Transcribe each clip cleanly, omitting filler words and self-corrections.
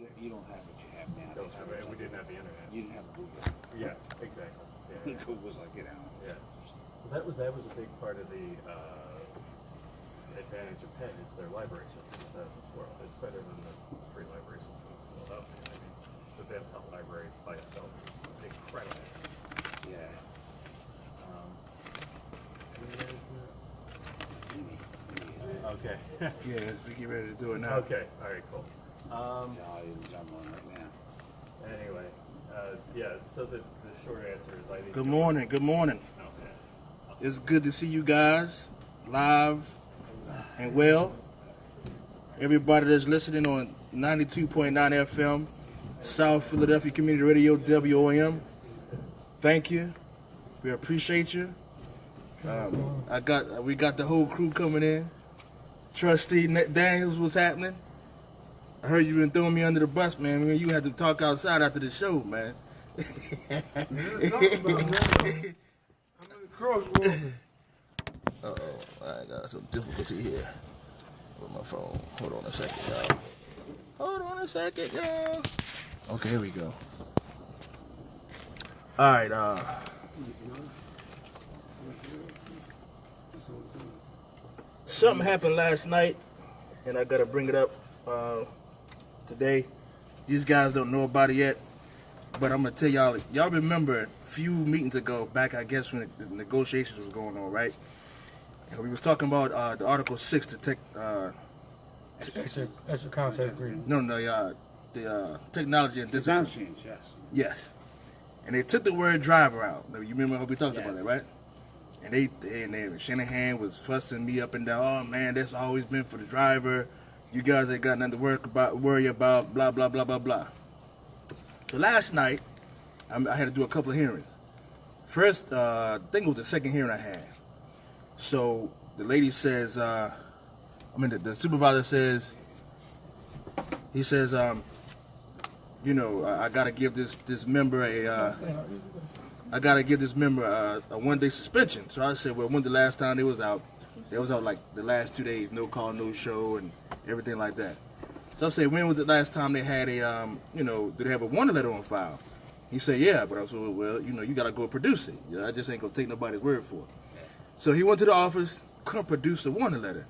You don't have what you have now. Don't have it. We didn't have the internet. You didn't have a Google. Yeah, exactly. Yeah. Google's like, get out. Yeah. Well, that was a big part of the advantage of Penn is their library systems out of this world. It's better than the free library system in Philadelphia. I mean, the Van Pelt Library by itself is incredible. Yeah. Okay. Yeah, we get ready to do it now. Okay. All right. Cool. Jolly on right now. Anyway, yeah. So the short answer is I think. Good morning. Good morning. Okay. It's good to see you guys live and well. Everybody that's listening on 92.9 FM, South Philadelphia Community Radio, WOM. Thank you. We appreciate you. We got the whole crew coming in. Trustee Daniels, what's happening? I heard you been throwing me under the bus, man. You had to talk outside after the show, man. I'm in the crossroads. I got some difficulty here with my phone. Hold on a second, y'all. Hold on a second, y'all. Okay, here we go. All right, something happened last night, and I gotta bring it up today. These guys don't know about it yet, but I'm gonna tell y'all. Y'all remember a few meetings ago, back I guess when the negotiations was going on, right? And we was talking about the Article 6 to take. Extra contract agreement. The technology and Sound discipline. change, yes. Yes, and they took the word driver out. You remember how we talked about Yes. that, right? And Shanahan was fussing me up and down. Oh man, that's always been for the driver. You guys ain't got nothing to worry about. Blah blah blah blah blah. So last night, I had to do a couple of hearings. First, I think it was the second hearing I had. So the lady says, the supervisor says, he says, I gotta give this member a 1-day suspension. So I said, well, when the last time they was out? They was out like the last 2 days, no call, no show, and everything like that. So I said, when was the last time they had did they have a warning letter on file? He said, yeah, but I said, well, you gotta go produce it. I just ain't gonna take nobody's word for it. So he went to the office, couldn't produce a warning letter.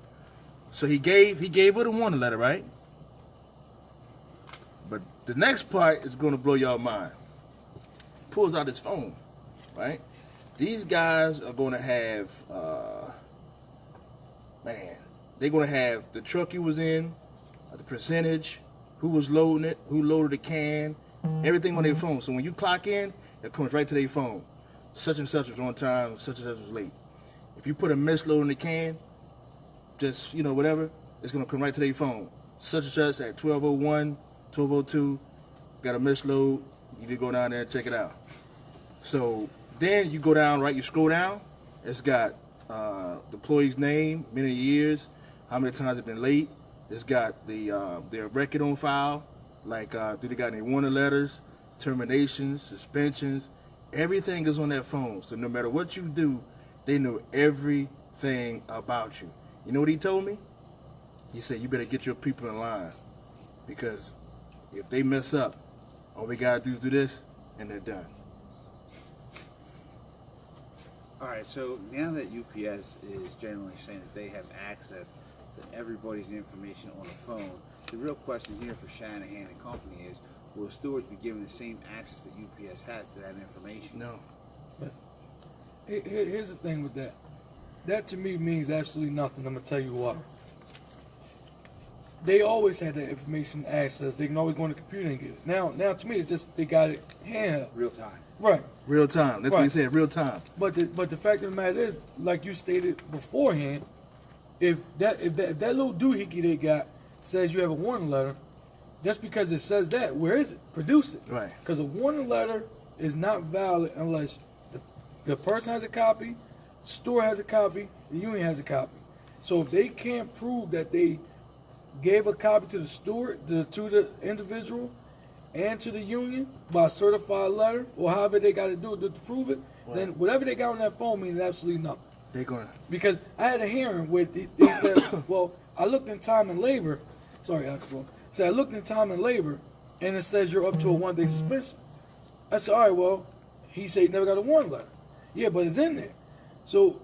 So he gave her the warning letter, right? But the next part is gonna blow y'all mind. Pulls out his phone, right? These guys are gonna have, they're gonna have the truck you was in, the percentage, who was loading it, who loaded the can, everything on their phone. So when you clock in, it comes right to their phone. Such and such was on time, such and such was late. If you put a misload in the can, just, whatever, it's gonna come right to their phone. Such and such at 12:01, 12:02, got a misload, you need to go down there and check it out. So then you go down, right, you scroll down, it's got the employee's name, many years, how many times they've been late. It's got their record on file, like do they got any warning letters, terminations, suspensions, everything is on that phone. So no matter what you do, they know everything about you. You know what he told me? He said, you better get your people in line, because if they mess up, all we gotta do is do this, and they're done. All right, so now that UPS is generally saying that they have access to everybody's information on the phone, the real question here for Shanahan and company is, will stewards be given the same access that UPS has to that information? No. But here's the thing with that. That to me means absolutely nothing. I'm gonna tell you why. They always had that information access. They can always go on the computer and get it. Now to me, it's just they got it handheld. Real time. Right. Real time. That's what he said, real time. But the fact of the matter is, like you stated beforehand, if that little doohickey they got says you have a warning letter, just because it says that, where is it? Produce it. Right. Because a warning letter is not valid unless the person has a copy, the store has a copy, the union has a copy. So if they can't prove that they gave a copy to the store, to the individual, and to the union by certified letter, or however they got to do it to prove it, then whatever they got on that phone means absolutely nothing. They're going to. Because I had a hearing where they said, well, I looked in time and labor. Sorry, Expo. So I looked in time and labor, and it says you're up to a 1-day suspension. I said, all right, well, he said he never got a warning letter. Yeah, but it's in there. So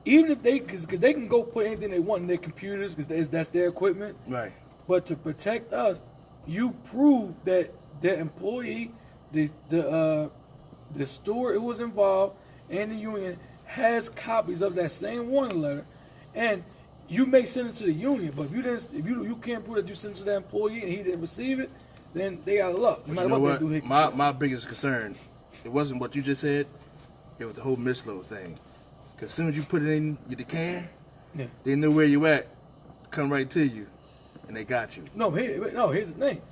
even if because they can go put anything they want in their computers, because that's their equipment. Right. But to protect us, you prove that the employee, the store it was involved, and the union has copies of that same warning letter, and you may send it to the union. But if you can't prove that you sent it to that employee and he didn't receive it, then they got luck. No But matter you know what they do, my biggest concern, it wasn't what you just said. It was the whole misload thing. Because as soon as you put it in the can, yeah. they know where you at, come right to you, and they got you. No, here's the thing.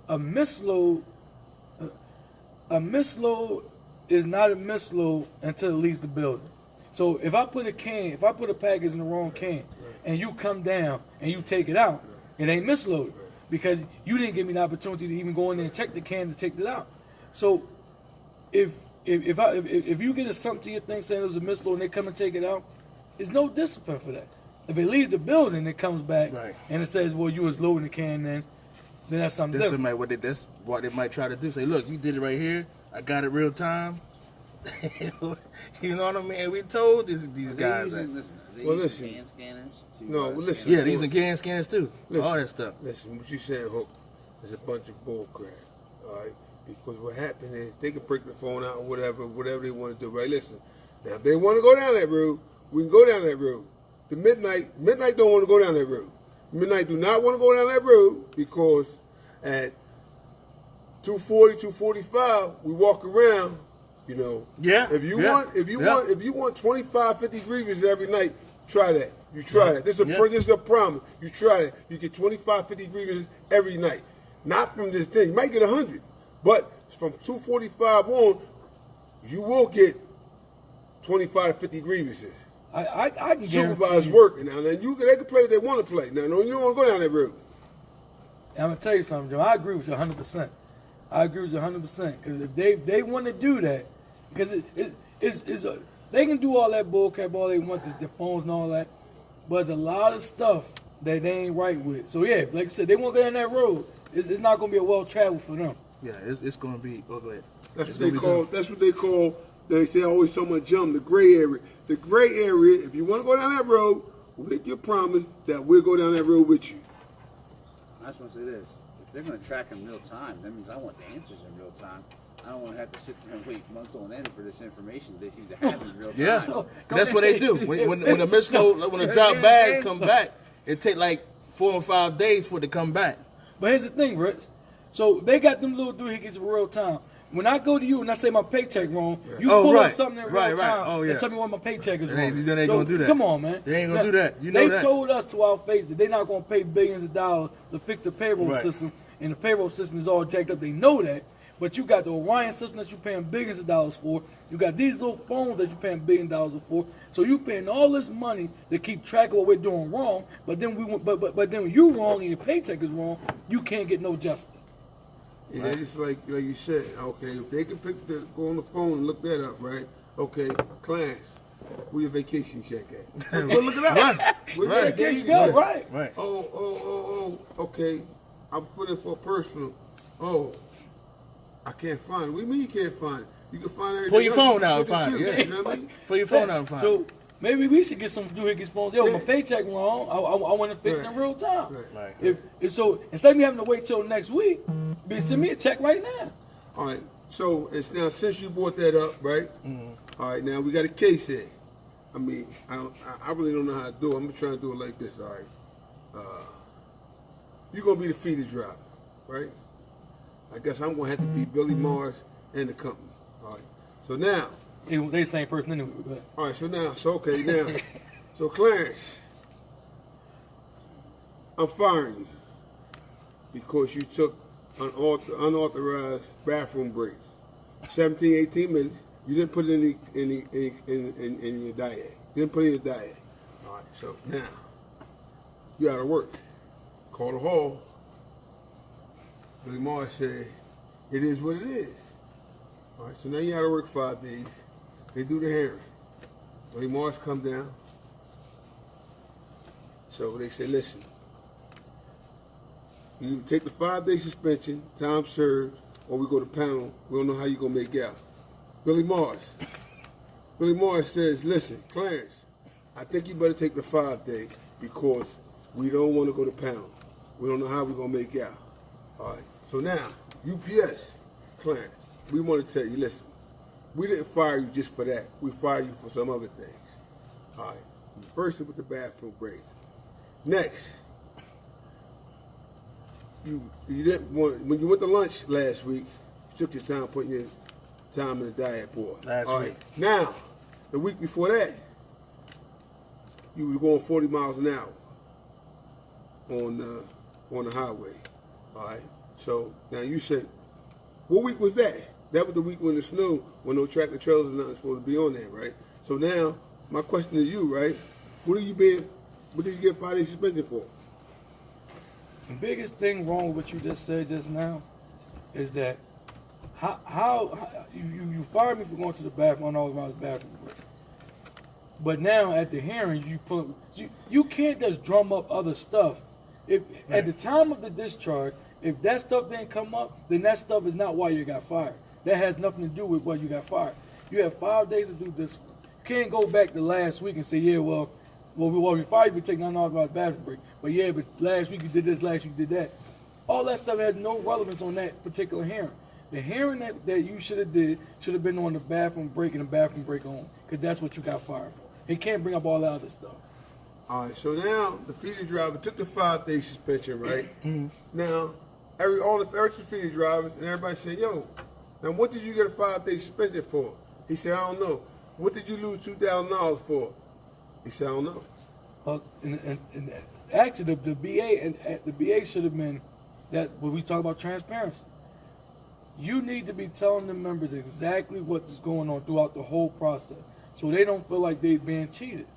A misload is not a misload until it leaves the building. So if I put a package in the wrong can, and you come down and you take it out, it ain't misloaded because you didn't give me the opportunity to even go in there and check the can to take it out. So if you get something to your thing saying it was a misload and they come and take it out, there's no discipline for that. If it leaves the building, it comes back and it says, well, you was loading the can then that's something different. That's what they might try to do. Say, look, you did it right here. I got it real time. You know what I mean? We told these guys that. Listen, can scanners to listen. Yeah, they're using can scanners too. All that stuff. Listen, what you saying, Hook, is a bunch of bull crap. All right? Because what happened is they can break the phone out or whatever they want to do. Right? Listen, now if they want to go down that road, we can go down that road. The midnight don't want to go down that road. Midnight do not want to go down that road because at 2:40, 2:45, we walk around. You know, If you want 25, 50 grievances every night, try that. You try that. This is a promise. You try that. You get 25, 50 grievances every night. Not from this thing. You might get 100, but from 2:45 on, you will get 25, 50 grievances. I can supervise work now. They can play what they want to play. Now, no, you don't want to go down that road. I'm gonna tell you something, Joe. I agree with you 100%. I agree with you 100% because if they want to do that. Because they can do all that bullcrap, all they want, the phones and all that, but there's a lot of stuff that they ain't right with. So yeah, like I said, they won't go down that road. It's not going to be a well traveled for them. Yeah, it's going to be. Oh, go ahead. That's what they call. They say always so much the gray area. The gray area. If you want to go down that road, we'll make you a promise that we'll go down that road with you. I just want to say this: if they're going to track in real time, that means I want the answers in real time. I don't want to have to sit there and wait months on end for this information they seem to have in real time. Yeah, that's what they do. When the misload, when the drop bag come back, it take like 4 or 5 days for it to come back. But here's the thing, Rich. So they got them little doohickeys in real time. When I go to you and I say my paycheck wrong, you pull up something in real time and tell me why my paycheck is wrong. They ain't gonna do that. Come on, man. They ain't gonna do that. You know they told us to our face that they're not gonna pay billions of dollars to fix the payroll system, and the payroll system is all jacked up. They know that. But you got the Orion system that you're paying billions of dollars for. You got these little phones that you're paying billions of dollars for. So you're paying all this money to keep track of what we're doing wrong. But then then when you wrong and your paycheck is wrong, you can't get no justice. Yeah, it's like you said. Okay, if they can go on the phone and look that up, right? Okay, class, where your vacation check at? Go look it up. Where your vacation check? Right. Oh. Okay, I'm putting for a personal. Oh. I can't find it. What do you mean you can't find it? You can find everything. Pull your phone out and find it. Yeah. You know what I mean? Pull your phone out and find it. So maybe we should get some doohickeys phones. Yo, my paycheck wrong. I want to fix it in real time. Right. If so, instead of me having to wait till next week, send me a check right now. All right. So it's now since you brought that up, right? Mm-hmm. All right. Now we got a case here. I mean, I really don't know how to do it. I'm trying to do it like this. All right. You're gonna be the feeder driver, right? I guess I'm going to have to be Billy Mars and the company. All right. So now. They the same person anyway. All right. So Clarence, I'm firing you because you took an unauthorized bathroom break. 17, 18 minutes. You didn't put it in your diet. You didn't put it in your diet. All right. So now, you out of work. Call the hall. Billy Mars said, it is what it is. All right, so now you got to work 5 days. They do the hearing. Billy Mars come down. So they say, listen, You either take the 5-day suspension, time served, or we go to panel. We don't know how you're going to make out. Billy Morris. Billy Morris says, listen, Clarence, I think you better take the 5-day because we don't want to go to panel. We don't know how we're going to make out. All right. So now, UPS, Clarence, we want to tell you, listen, we didn't fire you just for that. We fired you for some other things. All right. First, it was the bathroom break. Next, you didn't want, when you went to lunch last week, you took your time putting your time in the diet board. Last week. Now, the week before that, you were going 40 miles an hour on the highway. All right. So now you said, what week was that? That was the week when the snow, when no tractor trailers are not supposed to be on there, right? So now, my question to you, right? What did you get 5-day suspension for? The biggest thing wrong with what you just said just now is that how you fired me for going to the bathroom on all around the bathroom break. But now at the hearing, you can't just drum up other stuff. If at the time of the discharge, if that stuff didn't come up, then that stuff is not why you got fired. That has nothing to do with why you got fired. You have 5 days to do this. You can't go back to last week and say, yeah, well, we fired you for taking unauthorized bathroom break. But yeah, but last week you did this, last week you did that. All that stuff has no relevance on that particular hearing. The hearing that you should have been on the bathroom break and the bathroom break on, because that's what you got fired for. It can't bring up all that other stuff. All right, so now the feeder driver took the 5-day suspension, right? Now, all the feeder drivers and everybody said, yo, now what did you get a 5-day suspension for? He said, I don't know. What did you lose $2,000 for? He said, I don't know. And actually, the BA should have been that when we talk about transparency. You need to be telling the members exactly what's going on throughout the whole process, so they don't feel like they're being cheated.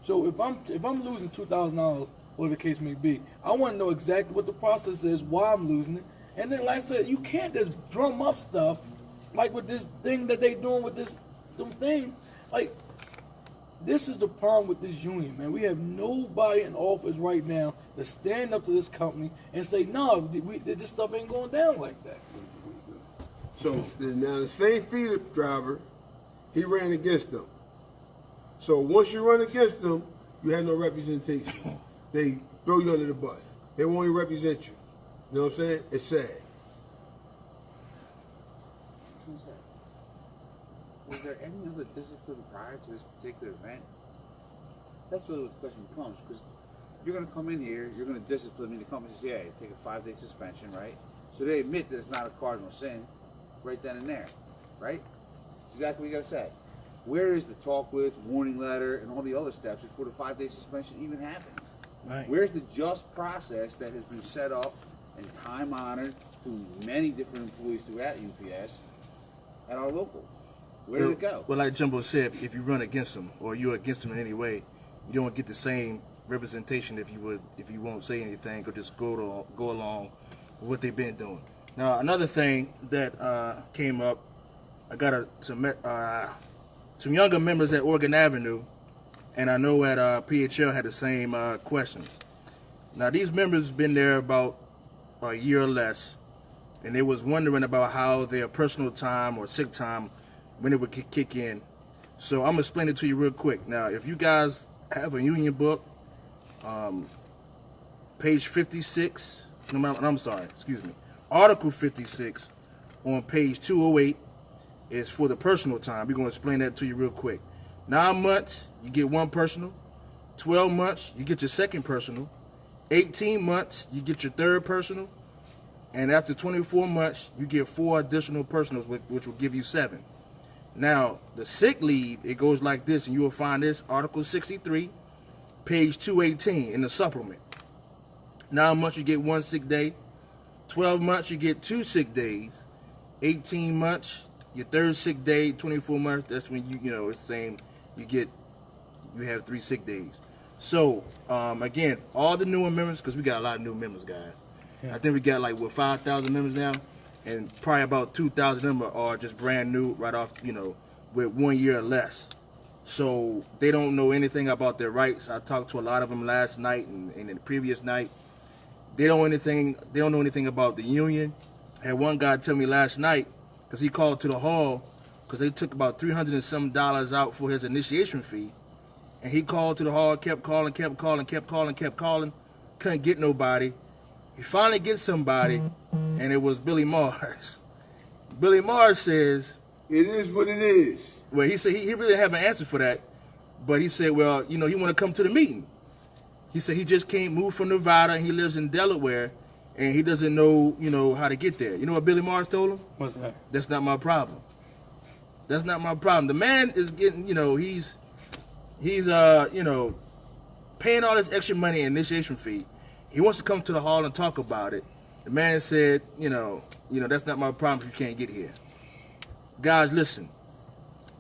So if I'm losing $2,000, whatever the case may be, I want to know exactly what the process is, why I'm losing it, and then like I said, you can't just drum up stuff like with this thing that they doing with this thing. Like, this is the problem with this union, man. We have nobody in office right now to stand up to this company and say, no, this stuff ain't going down like that. So now the same feeder driver, he ran against them. So once you run against them, you have no representation. They throw you under the bus. They won't even represent you. You know what I'm saying? It's sad. Was there any other discipline prior to this particular event? That's really what the question becomes, because you're going to come in here, you're going to discipline me. The company says, yeah, take a 5-day suspension, right? So they admit that it's not a cardinal sin right then and there, right? That's exactly what you got to say. Where is the talk with, warning letter, and all the other steps before the 5-day suspension even happens? Right. Where's the just process that has been set up and time honored through many different employees throughout UPS at our local? Where did it go? Well, like Jumbo said, if you run against them or you're against them in any way, you don't get the same representation if you won't say anything or just go along with what they've been doing. Now, another thing that came up, I got some younger members at Oregon Avenue, and I know at PHL had the same questions. Now, these members been there about a year or less, and they was wondering about how their personal time or sick time, when it would kick in. So I'm gonna explain it to you real quick. Now, if you guys have a union book, page 56, Article 56 on page 208 is for the personal time. We're gonna explain that to you real quick. 9 months, you get one personal. 12 months, you get your second personal. 18 months, you get your third personal. And after 24 months, you get 4 additional personals, which will give you 7. Now, the sick leave, it goes like this, and you will find this, Article 63, page 218 in the supplement. 9 months, you get 1 sick day. 12 months, you get 2 sick days. 18 months, your third sick day. 24 months, that's when it's saying you have 3 sick days. So, again, all the newer members, because we got a lot of new members, guys. Yeah. I think we got 5,000 members now. And probably about 2,000 of them are just brand new right off, with 1 year or less. So they don't know anything about their rights. I talked to a lot of them last night and the previous night. They don't know anything about the union. I had one guy tell me last night, because he called to the hall, because they took about $300 and some out for his initiation fee. And he called to the hall, kept calling, couldn't get nobody. He finally gets somebody, and it was Billy Mars. Billy Mars says, it is what it is. well, he said he really didn't have an answer for that, but he said, well, he want to come to the meeting. He said he just can't move from Nevada, and he lives in Delaware, and he doesn't know, how to get there. You know what Billy Mars told him? What's that? That's not my problem. That's not my problem. The man is getting, he's paying all this extra money in initiation fee. He wants to come to the hall and talk about it. The man said, that's not my problem if you can't get here. Guys, listen.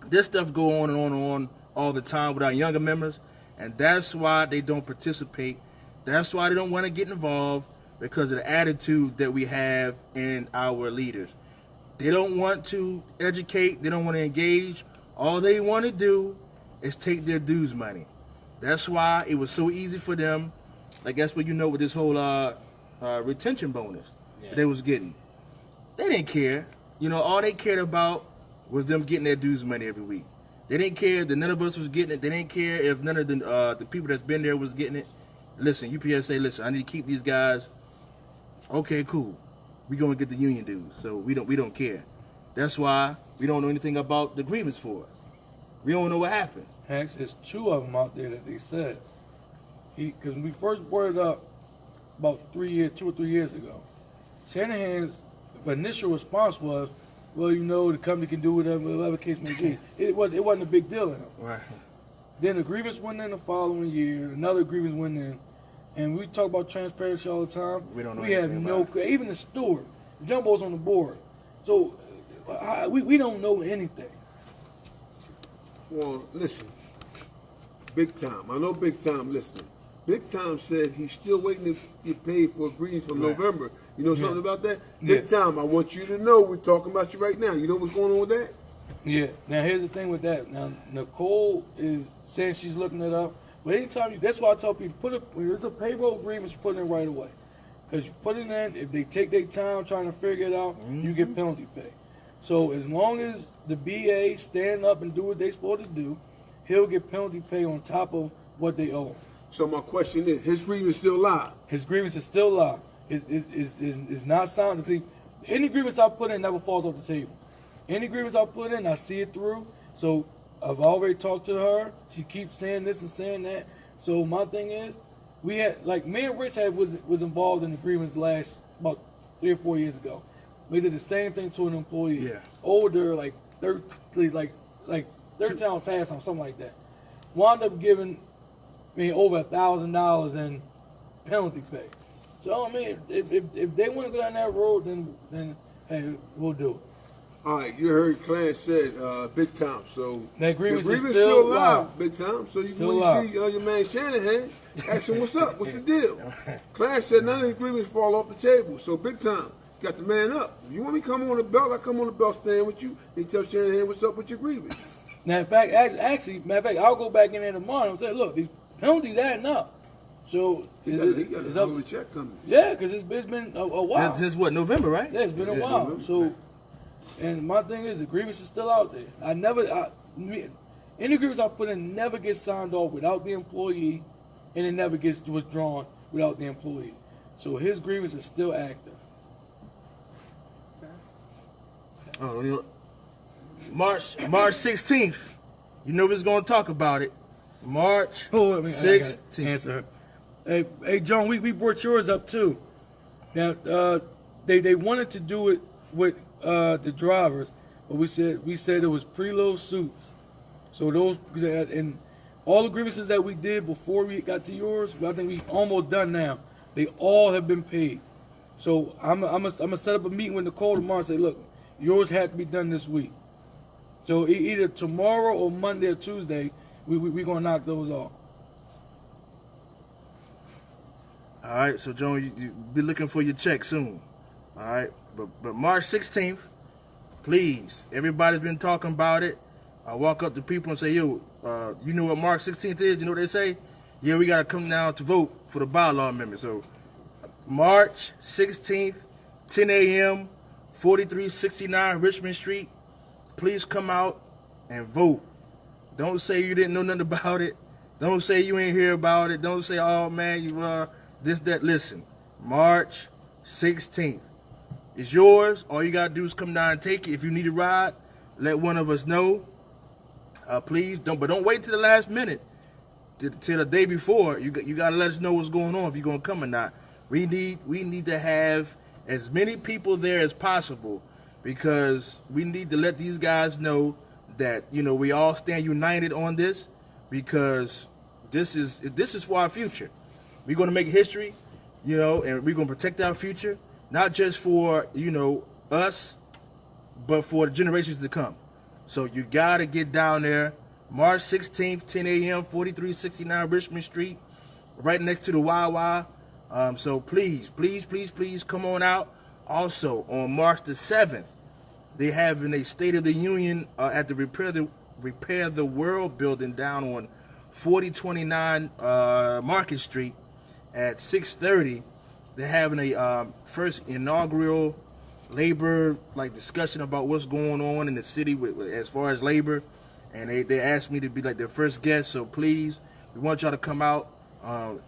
This stuff go on and on and on all the time with our younger members, and that's why they don't participate. That's why they don't want to get involved, because of the attitude that we have in our leaders. They don't want to educate. They don't want to engage. All they want to do is take their dues money. That's why it was so easy for them. Like, that's what with this whole retention bonus that they was getting. They didn't care. All they cared about was them getting their dues money every week. They didn't care that none of us was getting it. They didn't care if none of the people that's been there was getting it. Listen, UPS say, listen, I need to keep these guys. Okay, cool. We gonna get the union dues, so we don't care. That's why we don't know anything about the grievance for it. We don't know what happened. Hex, there's 2 of them out there that they said. Because when we first brought it up about 2 or 3 years ago, Shanahan's initial response was, well, the company can do whatever case may be. It wasn't a big deal to him. Right. Then the grievance went in the following year, another grievance went in, and we talk about transparency all the time. We don't know We have anything no, about it. even the steward, Jumbo's on the board. So we don't know anything. Well, listen, Big Time. I know Big Time listening. Big Time said he's still waiting to get paid for agreements from November. You know something about that? Big Time, I want you to know we're talking about you right now. You know what's going on with that? Yeah. Now here's the thing with that. Now Nicole is saying she's looking it up, but anytime that's why I tell people when there's a payroll agreement, you put it in right away, because you put it in. If they take their time trying to figure it out, you get penalty pay. So as long as the BA stand up and do what they supposed to do, he'll get penalty pay on top of what they owe. So my question is, his grievance still live? His grievance is still live. Is not signed. See, any grievance I put in never falls off the table. Any grievance I put in, I see it through. So I've already talked to her. She keeps saying this and saying that. So my thing is, we had, like, me and Rich was involved in the grievance about 3 or 4 years ago. We did the same thing to an employee. Yeah. Older, like 13 times half, something like that. Wound up giving me over $1,000 in penalty pay. So I mean, if they want to go down that road, then hey, we'll do it. All right, you heard Clarence said Big Time. So That grievance the is grievance still live, live. Big Time. So Still when you live. see your man Shanahan, ask him what's up, what's the deal. Clarence said none of his grievance fall off the table. So Big Time, got the man up. If you want me to come on the belt, I come on the belt stand with you and tell Shanahan what's up with your grievance. Now, in fact, I'll go back in there tomorrow and say, look, these penalties adding up. So He got it's a up. holy check coming. Yeah, because it's been a while. Since what, November, right? Yeah, it's been a Yeah, while. November. So, and my thing is, the grievance is still out there. Any grievance I put in never gets signed off without the employee, and it never gets withdrawn without the employee. So his grievance is still active. Oh, March 16th. You know we're going to talk about it. March 16th. Answer her. Hey, John, we brought yours up too. Now, they wanted to do it with the drivers, but we said it was preload suits. So those, and all the grievances that we did before we got to yours, I think we almost done now. They all have been paid. So I'm gonna set up a meeting with Nicole tomorrow and say, look, yours had to be done this week. So either tomorrow or Monday or Tuesday, we gonna knock those off. All right, so Joan, you be looking for your check soon. All right, but March 16th, please. Everybody's been talking about it. I walk up to people and say, yo, you know what March 16th is? You know what they say? Yeah, we gotta come down to vote for the bylaw amendment. So, March 16th, 10 a.m., 4369 Richmond Street. Please come out and vote. Don't say you didn't know nothing about it. Don't say you ain't hear about it. Don't say, oh man, you this, that. Listen, March 16th. It's yours. All you gotta do is come down and take it. If you need a ride, let one of us know. Please don't wait till the last minute. Till the day before. You gotta let us know what's going on if you're gonna come or not. We need to have as many people there as possible, because we need to let these guys know that, you know, we all stand united on this, because this is for our future. We're gonna make history, you know, and we're gonna protect our future, not just for, you know, us, but for the generations to come. So you gotta get down there, March 16th, 10 a.m., 4369 Richmond Street, right next to the Wawa. So please come on out. Also, on March the 7th, they having a State of the Union at the Repair the World building down on 4029 Market Street at 6:30. They're having a first inaugural labor discussion about what's going on in the city as far as labor, and they asked me to be like their first guest. So please, we want y'all to come out,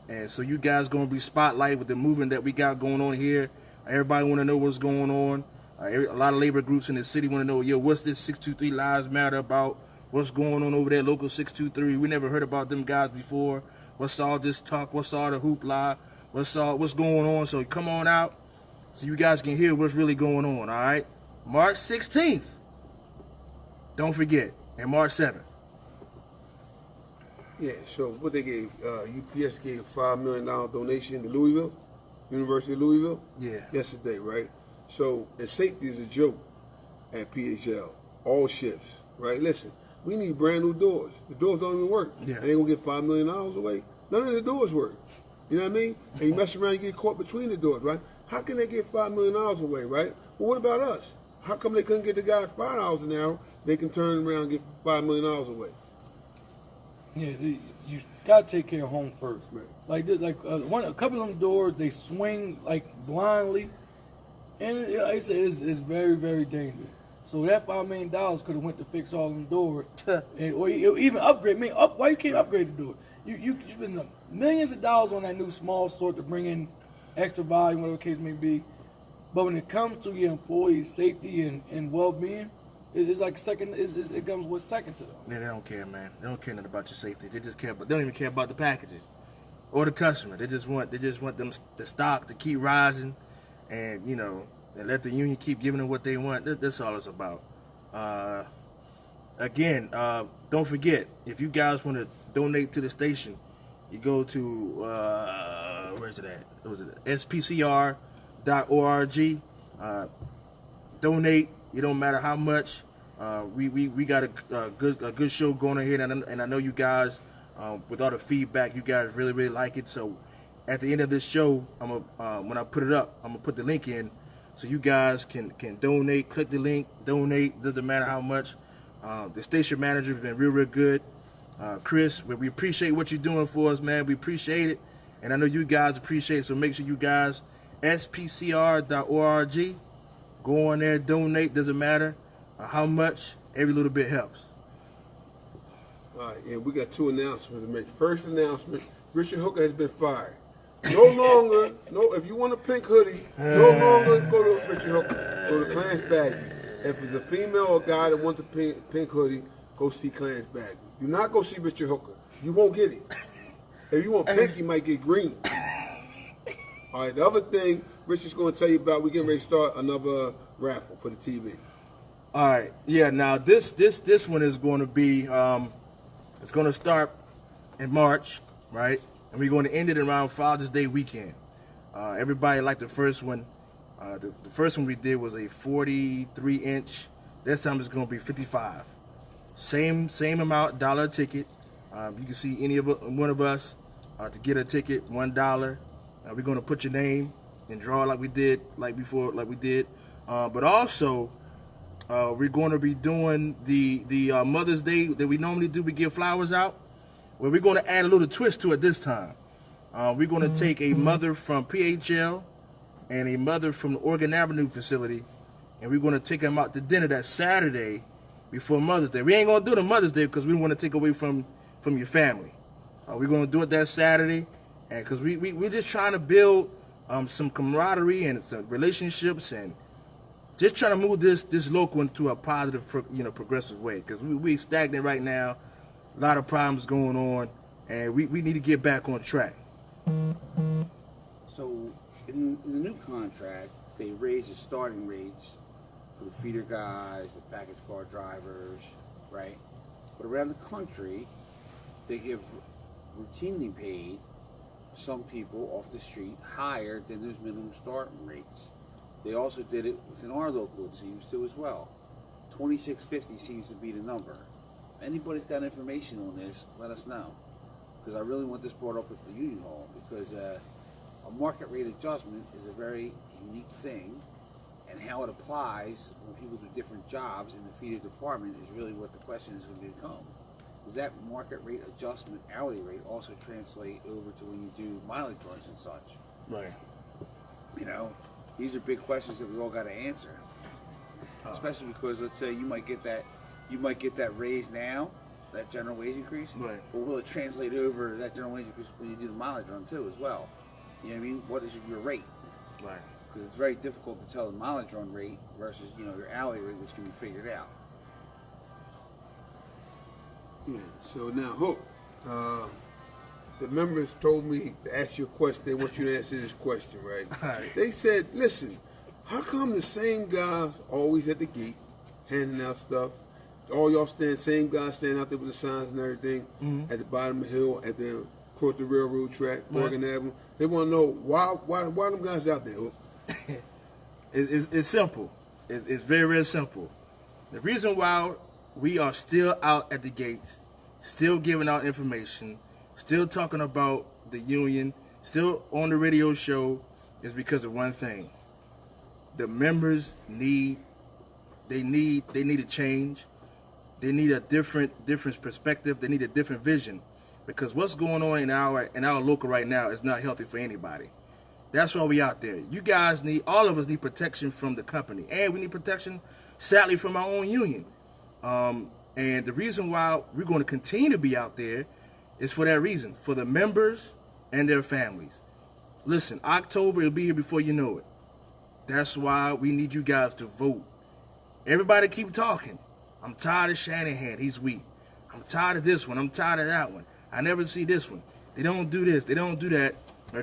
and so you guys gonna be spotlight with the movement that we got going on here. Everybody want to know what's going on. A lot of labor groups in the city want to know, yo, what's this 623 Lives Matter about? What's going on over there, Local 623? We never heard about them guys before. What's all this talk? What's all the hoopla? What's going on? So come on out so you guys can hear what's really going on, all right? March 16th. Don't forget. And March 7th. Yeah, so what they gave, UPS gave a $5 million donation to Louisville, University of Louisville. Yeah. Yesterday, right? So, and safety is a joke at PHL, all shifts, right? Listen, we need brand new doors. The doors don't even work. Yeah. And they gonna get $5 million away. None of the doors work. You know what I mean? And you mess around, you get caught between the doors, right? How can they get $5 million away, right? Well, what about us? How come they couldn't get the guys $5 an hour? They can turn around and get $5 million away. Yeah, you gotta take care of home first. Right. Like this, a couple of them doors, they swing blindly, and like I said, it's very, very dangerous. So that $5 million could have went to fix all them doors, or even upgrade. Why you can't upgrade the door? You spend millions of dollars on that new small store to bring in extra volume, whatever the case may be. But when it comes to your employees' safety and well-being, it's like second. It comes with second to them. Yeah, they don't care, man. They don't care nothing about your safety. They just care, but they don't even care about the packages or the customer. They just want them the stock to keep rising, and and let the union keep giving them what they want. That's all it's about. Again, don't forget, if you guys want to donate to the station, you go to where's it at? Was it spcr.org? Donate. It don't matter how much. We got a good show going on here, and I know you guys, with all the feedback, you guys really, really like it. So at the end of this show, when I put it up, I'm gonna put the link in so you guys can donate. Click the link, donate. Doesn't matter how much. The station manager has been real good. Chris, we appreciate what you're doing for us, man. We appreciate it, and I know you guys appreciate it. So make sure you guys spcr.org. Go on there, donate. Doesn't matter how much. Every little bit helps. All right, and we got two announcements to make. First announcement: Richard Hooker has been fired. No longer, if you want a pink hoodie, no longer go to Richard Hooker. Go to Clarence Baggy. If it's a female or guy that wants a pink hoodie, go see Clarence Baggy. Do not go see Richard Hooker. You won't get it. If you want pink, you might get green. All right, the other thing Richard's going to tell you about, we're getting ready to start another raffle for the TV. All right, yeah. Now this one is going to be, it's going to start in March, right? And we're going to end it around Father's Day weekend. Everybody liked the first one. The first one we did was a 43-inch. This time it's going to be 55. Same amount, $1 a ticket. You can see one of us to get a ticket, $1. We're going to put your name and draw like we did, but also we're going to be doing the Mother's Day that we normally do. We give flowers out. Well, we're going to add a little twist to it this time. We're going to take a mother from PHL and a mother from the Oregon Avenue facility, and we're going to take them out to dinner that Saturday before Mother's Day. We ain't going to do the Mother's Day because we don't want to take away from your family. We're going to do it that Saturday, and because we're just trying to build some camaraderie and some relationships, and just trying to move this local into a positive, progressive way, because we stagnant right now. A lot of problems going on, and we need to get back on track. So in the new contract, they raised the starting rates for the feeder guys, the package car drivers, right? But around the country, they have routinely paid some people off the street higher than those minimum starting rates. They also did it within our local, it seems to, as well. $26.50 seems to be the number. If anybody's got information on this, let us know, because I really want this brought up with the union hall, because a market rate adjustment is a very unique thing, and how it applies when people do different jobs in the feeder department is really what the question is going to become. Does that market rate adjustment, hourly rate, also translate over to when you do mileage runs and such? Right. These are big questions that we all got to answer. Especially because, let's say, you might get that raise now, that general wage increase. Right. But will it translate over that general wage increase when you do the mileage run too, as well? You know what I mean? What is your rate? Right. Because it's very difficult to tell the mileage run rate versus your hourly rate, which can be figured out. Yeah. So now, Hope, the members told me to ask you a question. They want you to answer this question, right? All right. They said, listen, how come the same guys always at the gate handing out stuff? All y'all same guys standing out there with the signs and everything at the bottom of the hill, at the across the railroad track, Oregon Avenue. They want to know why them guys out there, Hope? It's simple. It's very, very simple. The reason why we are still out at the gates, still giving out information, still talking about the union, still on the radio show, is because of one thing. The members need a change. They need a different perspective. They need a different vision, because what's going on in our local right now is not healthy for anybody. That's why we out there. You guys all of us need protection from the company, and we need protection, sadly, from our own union. And the reason why we're going to continue to be out there is for that reason, for the members and their families. Listen, October, it'll be here before you know it. That's why we need you guys to vote. Everybody keep talking. I'm tired of Shanahan. He's weak. I'm tired of this one. I'm tired of that one. I never see this one. They don't do this. They don't do that. My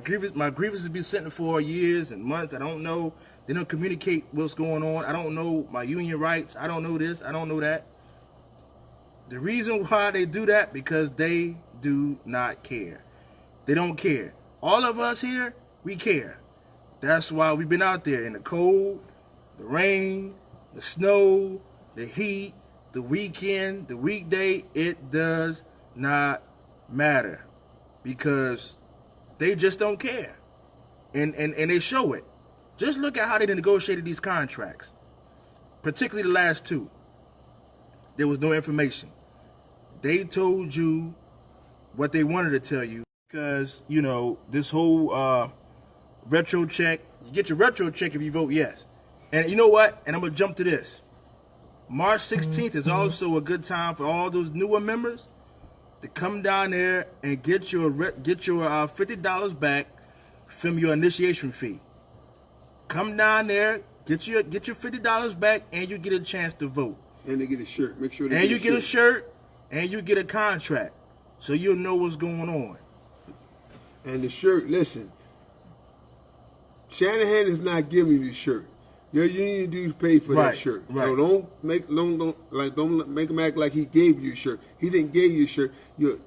grievances have been sitting for years and months. I don't know. They don't communicate what's going on. I don't know my union rights. I don't know this. I don't know that. The reason why they do that, because they do not care. They don't care. All of us here, we care. That's why we've been out there in the cold, the rain, the snow, the heat, the weekend, the weekday. It does not matter, because they just don't care. And they show it. Just look at how they negotiated these contracts, particularly the last two. There was no information. They told you what they wanted to tell you, because, this whole retro check, you get your retro check if you vote yes. And you know what? And I'm going to jump to this. March 16th is also a good time for all those newer members to come down there and get your $50 back from your initiation fee. Come down there, get your $50 back, and you get a chance to vote. And they get a shirt. Make sure they and you get a shirt, and you get a contract, so you'll know what's going on. And the shirt, listen, Shanahan is not giving you the shirt. Your union dues pay for that shirt. Right. So don't make him act like he gave you a shirt. He didn't give you a shirt.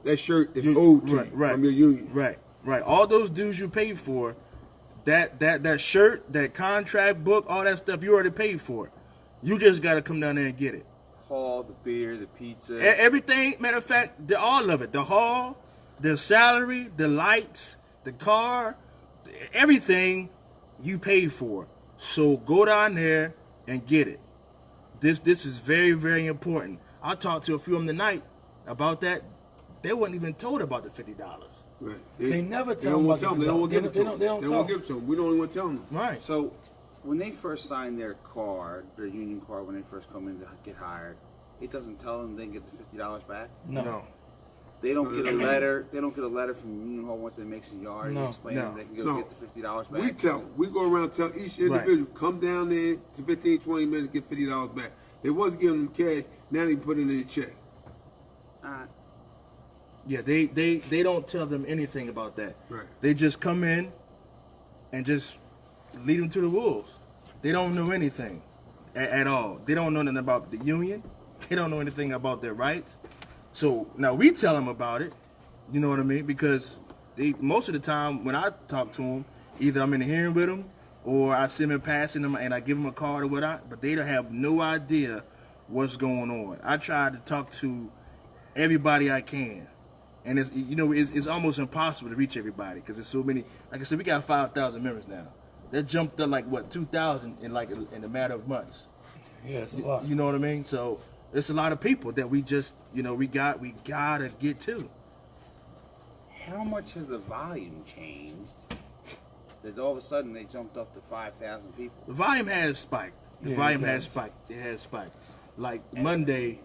That shirt is owed to you from your union. Right. All those dues you paid for, that shirt, that contract book, all that stuff you already paid for. You just got to come down there and get it. Hall, the beer, the pizza, everything. Matter of fact, all of it. The hall, the salary, the lights, the car, everything you paid for. So go down there and get it. This is very, very important. I talked to a few of them tonight about that. They weren't even told about the $50. Right. They never They tell don't them want about to tell them. They the don't want to give it to They them. don't They tell don't want to them. give it to them. We don't even want to tell them. Right. So when they first sign their card, their union card, when they first come in to get hired, it doesn't tell them they can get the $50 back. No. They don't get a letter. They don't get a letter from Union Hall once they make seniority No. explaining No. they can go No. get the $50 back. We tell them. We go around and tell each individual, come down there to 15, 20 minutes, get $50 back. They wasn't giving them cash. Now they put it in a check. Yeah, they don't tell them anything about that. Right. They just come in and just lead them to the wolves. They don't know anything at all. They don't know nothing about the union. They don't know anything about their rights. So now we tell them about it. You know what I mean? Because most of the time when I talk to them, either I'm in the hearing with them or I see them passing them and I give them a card or whatnot. But they don't have no idea what's going on. I try to talk to everybody I can. And it's almost impossible to reach everybody because there's so many. Like I said, we got 5,000 members now. That jumped up like 2,000 in a matter of months. Yeah, it's a lot. You know what I mean? So it's a lot of people that we just we gotta get to. How much has the volume changed that all of a sudden they jumped up to 5,000 people? The volume has spiked. Yeah, Volume it has has. spiked. It has spiked. Like Monday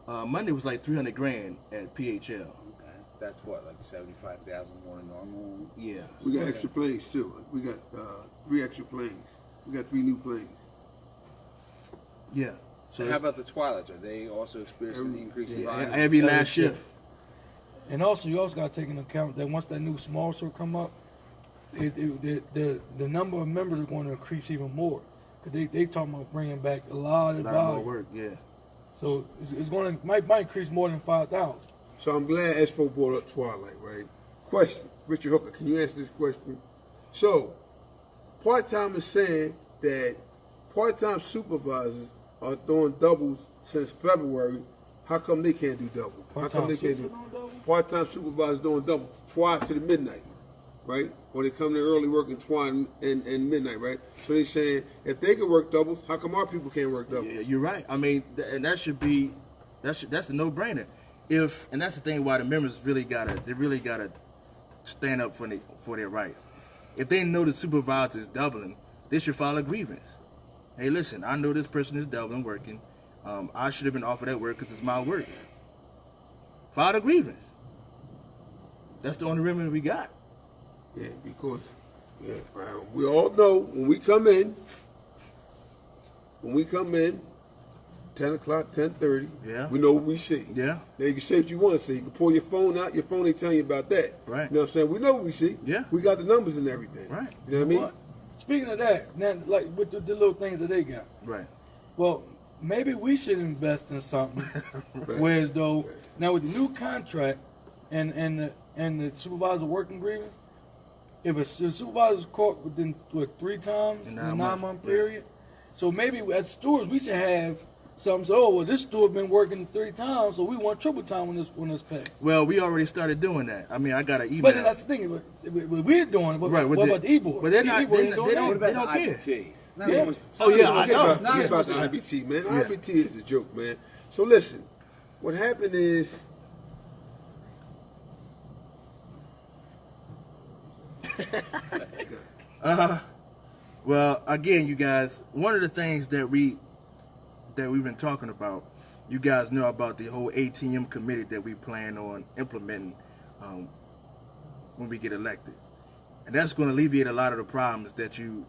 was like 300 grand at PHL. Okay, that's what, like 75,000 more than normal. Yeah. We got extra planes too. We got 3 extra planes. We got 3 new planes. Yeah. So it's- how about the Twilights? Are they also experiencing an increase in volume? every Every last shift. shift. And also, you also got to take into account that once that new small store come up, the number of members are going to increase even more. Cause they talking about bringing back a lot of A lot more volume. work. Yeah. So it's going to might increase more than 5,000. So I'm glad Expo brought up Twilight, right? Question, Richard Hooker, can you answer this question? So, part-time is saying that part-time supervisors are doing doubles since February. How come they can't do double? How come they can't do part-time supervisors doing double twice to the midnight, right? Or they come to early work and twice and midnight, right? So they saying if they can work doubles, how come our people can't work doubles? Yeah, you're right. I mean, and that should be that's a no-brainer. And that's the thing why the members really gotta stand up for their rights. If they know the supervisor is doubling, they should file a grievance. Hey, listen, I know this person is doubling working. I should have been offered that work because it's my work. File a grievance. That's the only remedy we got. Yeah, because we all know when we come in, 10 o'clock, 10:30, Yeah. we know what we see. Yeah. Now you can say what you want to see. You can pull your phone out. Your phone ain't telling you about that. Right. You know what I'm saying? We know what we see. Yeah. We got the numbers and everything. Right. You know what I mean? What? Speaking of that, now like with the little things that they got, Right. well, maybe we should invest in something. Right. Whereas though, now with the new contract and the supervisor working grievance, if the supervisor's caught within 3 times in a 9 months, 9-month period, so maybe as stewards we should have something. So, oh well, this steward been working 3 times, so we want triple time on this pay. Well, we already started doing that. I mean, I got an email. But that's the thing. But we're doing it. What, Right, what with about the e-board? but they're The not- e-board they- ain't doing they that. don't- What about they don't the care. IBT? Yeah. Oh, yeah, I Forget know. about, forget about the IBT, man. The IBT is a joke, man. So listen, what happened is Well, again, you guys, one of the things that we've been talking about, you guys know about the whole ATM committee that we plan on implementing when we get elected, and that's going to alleviate a lot of the problems that you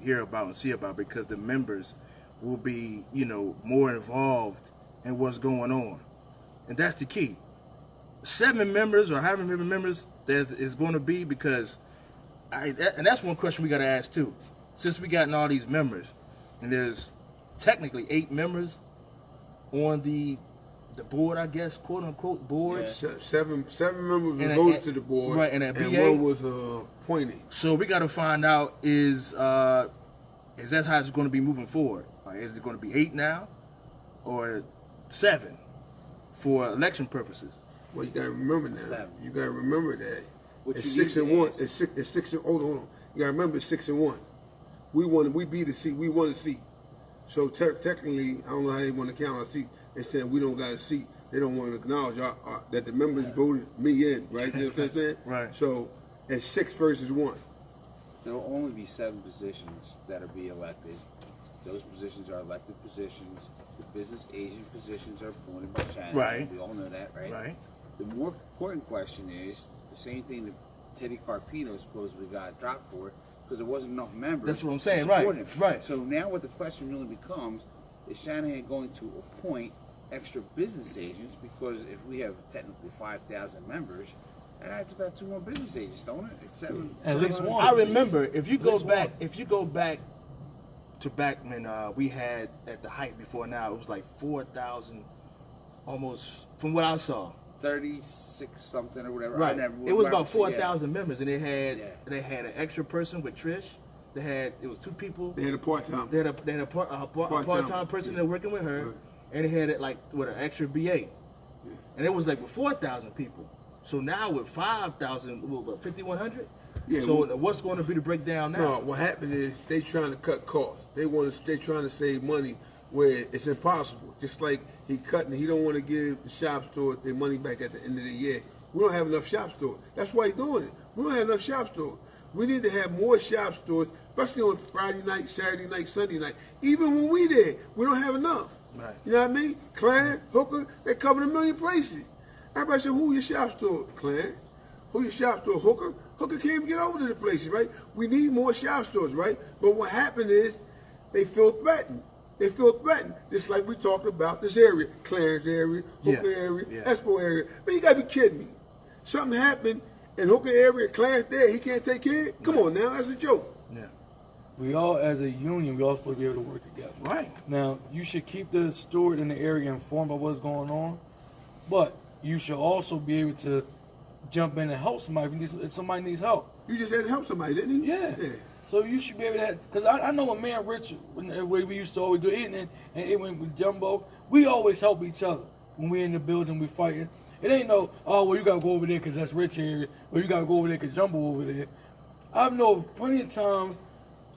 hear about and see about, because the members will be more involved in what's going on, and that's the key. 7 members or however many members there is going to be, because and that's one question we got to ask too. Since we gotten all these members, and there's technically 8 members on the board, I guess, quote unquote board. Yeah. seven members And voted to the board, right, and a BA. one was appointed. So we got to find out is that how it's going to be moving forward? Like, is it going to be 8 now, or 7 for election purposes? Well, you got to remember now. 7. You got to remember that What it's you 6 need and to 1. ask. It's 6 and hold on. You got to remember it's 6 and 1. We beat a seat. We won a seat. So technically, I don't know how they want to count our seat. They're saying we don't got a seat. They don't want to acknowledge that the members voted me in, right? You know what I'm saying? Right. So it's 6 versus 1. There will only be 7 positions that are be elected. Those positions are elected positions. The business agent positions are appointed by Shannon. Right. We all know that, right? Right. The more important question is the same thing that Teddy Carpino supposedly got dropped for because there wasn't enough members. That's what I'm to saying, support right, him. right. So now what the question really becomes is Shanahan going to appoint extra business agents, because if we have technically 5,000 members, that adds about 2 more business agents, don't it? It's 7. At least 700. one. I remember if you go Which back, one? if you go back to back when we had at the height before now, it was like 4,000, almost from what I saw. 36 something or whatever. I Right. never, It was about yeah. 4,000 members, and Yeah. they had an extra person with Trish. It was 2 people. They had a part-time. They had a part-time person that working with her, Right. and they had it like with an extra BA, and it was like with 4,000 people. So now with 5,000, what, 5,100? Yeah, So well- what's going to be the breakdown now? No, what happened is they trying to cut costs. They trying to save money where it's impossible. Just like he don't want to give the shop stores their money back at the end of the year. We don't have enough shop stores. That's why he's doing it. We don't have enough shop stores. We need to have more shop stores, especially on Friday night, Saturday night, Sunday night. Even when we there, we don't have enough. Right. You know what I mean? Clarence, Hooker, they cover a million places. Everybody said, who your shop store? Clarence. Who your shop store? Hooker. Hooker can't even get over to the places, right? We need more shop stores, right? But what happened is they feel threatened. They feel threatened. Just like we talked about this area, Clarence area, Hooker area, Expo area. Man, you gotta be kidding me. Something happened in Hooker area, Clarence there, he can't take care of it? Come on now, that's a joke. Yeah. We all, as a union, we all supposed to be able to work together. Right. Now, you should keep the steward in the area informed of what's going on, but you should also be able to jump in and help somebody if somebody needs help. You just had to help somebody, didn't you? Yeah. So you should be able to have, because I know when me and Rich, when we used to always do it, and it went with Jumbo, we always help each other. When we in the building, we fighting. It ain't no, oh, well, you got to go over there because that's Rich area, or you got to go over there because Jumbo over there. I've known plenty of times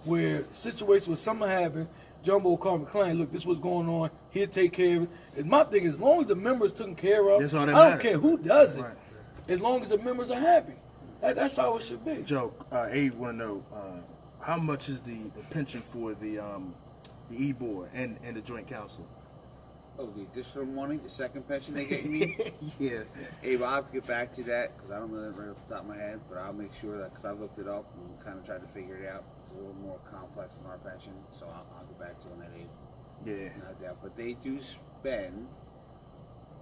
where situations where something happened, Jumbo will call McClain, look, this is what's going on, he'll take care of it. And my thing is, as long as the members taken care of, That's all that I don't matters. care who does it, Right. as long as the members are happy. That's how it should be. Joe, Abe want to know how much is the pension for the E-board and the joint council? Oh, the additional money, the second pension they get me? Yeah. Abe, I'll have to get back to that because I don't know that right off the top of my head, but I'll make sure that, because I looked it up and kind of tried to figure it out. It's a little more complex than our pension, so I'll get back to you on that, Abe. Yeah. Not doubt. But they do spend,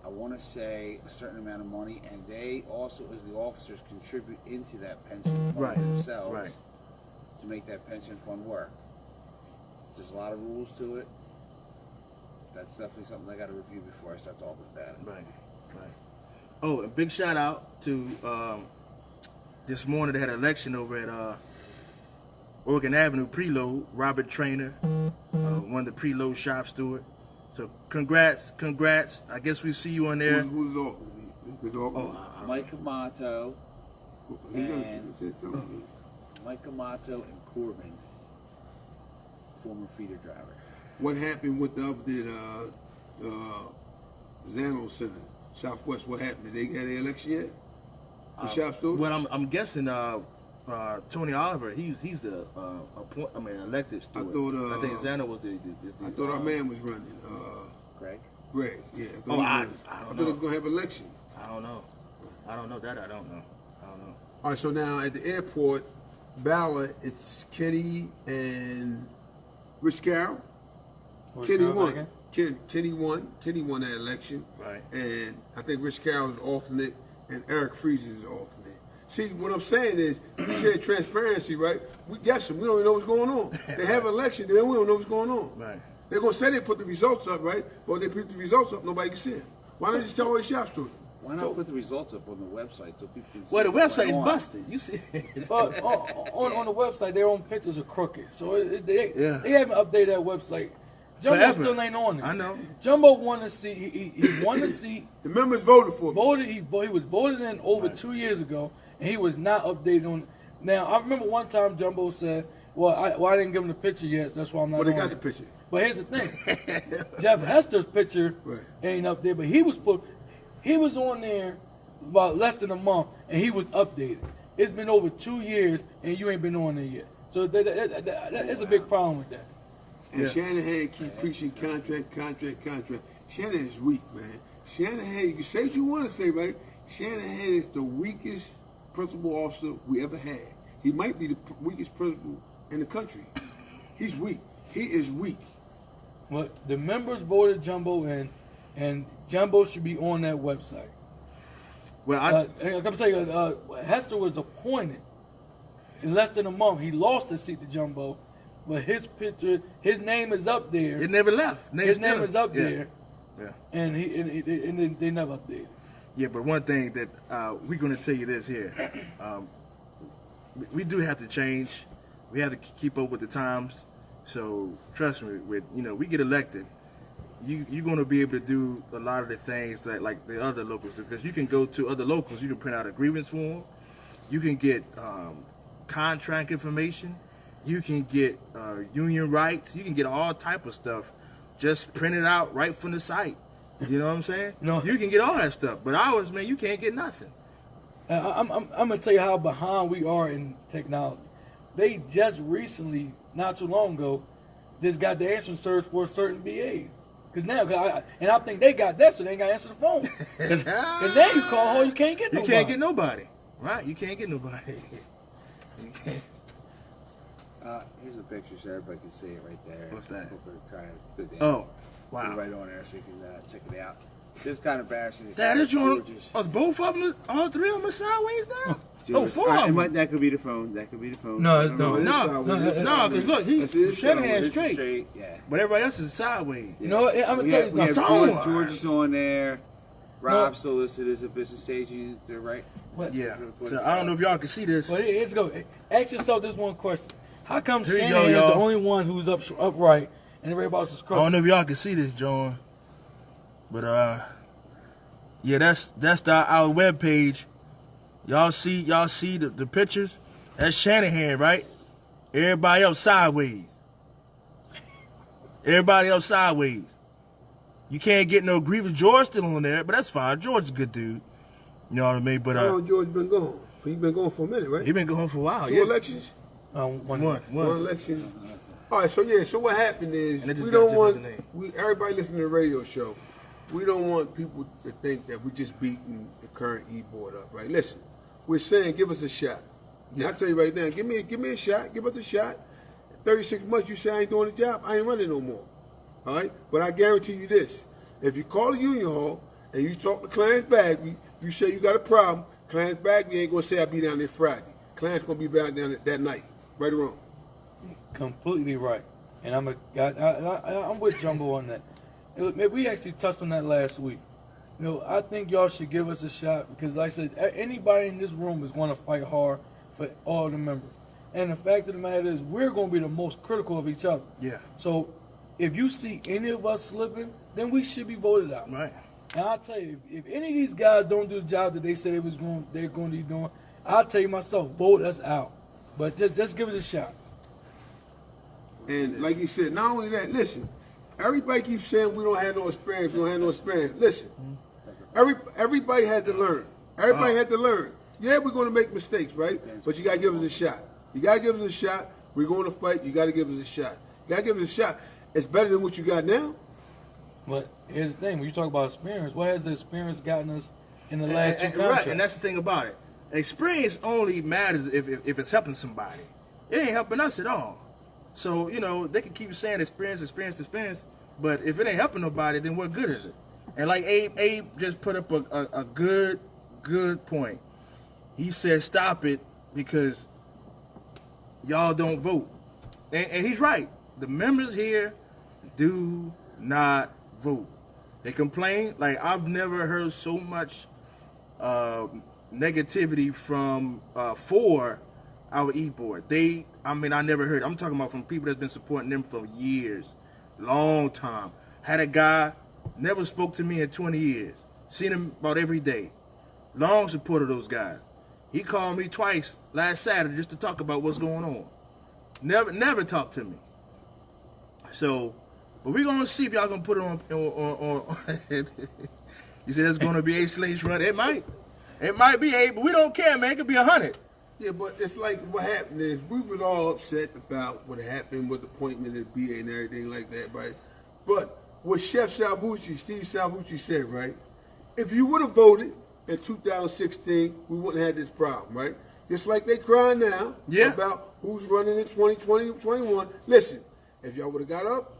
I want to say, a certain amount of money, and they also, as the officers, contribute into that pension fund Right. themselves Right. to make that pension fund work. There's a lot of rules to it. That's definitely something I got to review before I start talking about it. Right. Right. Oh, a big shout out to this morning they had an election over at Oregon Avenue preload. Robert Trainer won the preload shop steward. So congrats. I guess we see you on there. Who's off? Mike Amato, He gonna and- say something. Mike Amato and Corbin, former feeder driver. What happened with the update, Zano Center, Southwest? What happened? Did they get an election yet? The shop steward? Well, I'm guessing Tony Oliver. He's the elected steward. I I think Xana was the I thought our man was running. Greg? Greg, yeah. I thought, Oh, he I was- don't I thought know. they were gonna have election. I don't know that. I don't know. All right, so now at the airport, ballot, it's Kenny and Rich Carroll. Kenny won. Kenny won that election. Right. And I think Rich Carroll is alternate, and Eric Freeze is alternate. See, what I'm saying is, you said transparency, right? We guessing. We don't even know what's going on. They have an election, then we don't know what's going on. Right. They're going to say they put the results up, right? But when they put the results up, nobody can see them. Why don't you just tell all the shops to it? Why not put the results up on the website so people can see Well, the what's website is going on? busted. You see. But on the website, their own pictures are crooked. So they Yeah. haven't updated that website. Jumbo Forever. still ain't on it. I know. Jumbo won the seat. He won the seat. The members voted for me. He was voted in over 2 years ago, and he was not updated on. Now I remember one time Jumbo said Well, I didn't give him the picture yet. That's why I'm not. Well, they on got it. the picture. But here's the thing: Jeff Hester's picture Right. ain't up there, but he was on there about less than a month, and he was updated. It's been over 2 years, and you ain't been on there yet. So that's a big problem with that. And Yeah. Shanahan keep preaching contract. Shanahan is weak, man. Shanahan, you can say what you want to say, right? Shanahan is the weakest principal officer we ever had. He might be the weakest principal in the country. He's weak. He is weak. Well, the members voted Jumbo in, and Jumbo should be on that website. Well, I'm saying, Hester was appointed in less than a month. He lost his seat to Jumbo, but his picture, his name is up there. it never left. His name is up Yeah. there, Yeah. and they never updated. Yeah, but one thing that we're going to tell you this here, we do have to change. We have to keep up with the times. So trust me, we get elected, you're going to be able to do a lot of the things that like the other locals do, because you can go to other locals, you can print out a grievance form, you can get contract information, you can get union rights, you can get all type of stuff just printed out right from the site. You know what I'm saying? No. You can get all that stuff, but ours, man, you can't get nothing. I'm gonna tell you how behind we are in technology. They just recently, not too long ago, just got the answering service for a certain BA. Because now, I think they got that, so they ain't got to answer the phone. Because now you call home, you can't get nobody. You can't get nobody, right? You can't get nobody. You can't. Here's a picture so everybody can see it right there. What's that? Put it Oh, Put it wow. right on there so you can check it out. This kind of embarrassing. That is your. George's. Oh, both of them, all three of them are sideways now? George. Four All right, of them. that could be the phone. That could be the phone. No, it's No, not. No, because look, he's Shanahan This is straight, yeah. but everybody else is sideways. You know what? I'm going We to tell have, you we have something. Tone. George is on there. Rob No. solicited as a business agent. They're right. What? Yeah. So I don't know if y'all can see this. But it's go. Ask yourself this one question: how come Here you Shanahan go, is the y'all. only one who's upright and everybody else is I crooked? don't know if y'all can see this, John. But yeah, that's our webpage. Y'all see the pictures? That's Shanahan, right? Everybody else sideways. Everybody else sideways. You can't get no grievance. George still on there, but that's fine. George's a good dude. You know what I mean? But How long George been gone? He's been gone for a minute, right? he been going for a while. Two Yeah. elections? One. One election. All right, so what happened is And they just we got don't Jim's want name. everybody listening to the radio show. We don't want people to think that we just beating the current E-board up, right? Listen, we're saying give us a shot. Now, I tell you right now, give me a shot, give us a shot. 36 months, you say I ain't doing the job, I ain't running no more. All right, but I guarantee you this: if you call the union hall and you talk to Clarence Bagby, you say you got a problem. Clarence Bagby ain't gonna say I'll be down there Friday. Clarence gonna be down there that night, right or wrong. Completely right, and I'm with Jumbo on that. We actually touched on that last week. You know, I think y'all should give us a shot because, like I said, anybody in this room is going to fight hard for all the members. And the fact of the matter is, we're going to be the most critical of each other. Yeah. So, if you see any of us slipping, then we should be voted out. Right. And I'll tell you, if any of these guys don't do the job that they said they're going to be doing, I'll tell you myself, vote us out. But just give it a shot. And like you said, not only that, listen, everybody keeps saying we don't have no experience, Listen, everybody had to learn. Everybody had to learn. Yeah, we're going to make mistakes, right? But you got to give us a shot. You got to give us a shot. We're going to fight. You got to give us a shot. You got to give us a shot. It's better than what you got now. But here's the thing: when you talk about experience, what has the experience gotten us in the last two contracts? Right, and that's the thing about it. Experience only matters if it's helping somebody. It ain't helping us at all. So, they can keep saying experience, but if it ain't helping nobody, then what good is it? And like Abe just put up a good point. He said, stop it because y'all don't vote. And he's right. The members here do not vote. They complain. Like, I've never heard so much negativity from for our e-board. I never heard. I'm talking about from people that's been supporting them for years, long time. Had a guy, never spoke to me in 20 years. Seen him about every day. Long support of those guys. He called me twice last Saturday just to talk about what's going on. Never talk to me. So, but we're gonna see if y'all gonna put it on. You said it's gonna be a slaves run. It might be a, but we don't care, man. It could be 100. Yeah, but it's like what happened is we was all upset about what happened with the appointment of the BA and everything like that, right? But what Chef Salvucci, Steve Salvucci said, right? If you would have voted in 2016, we wouldn't have had this problem, right? Just like they crying now about who's running in 2020, 21. Listen, if y'all would have got up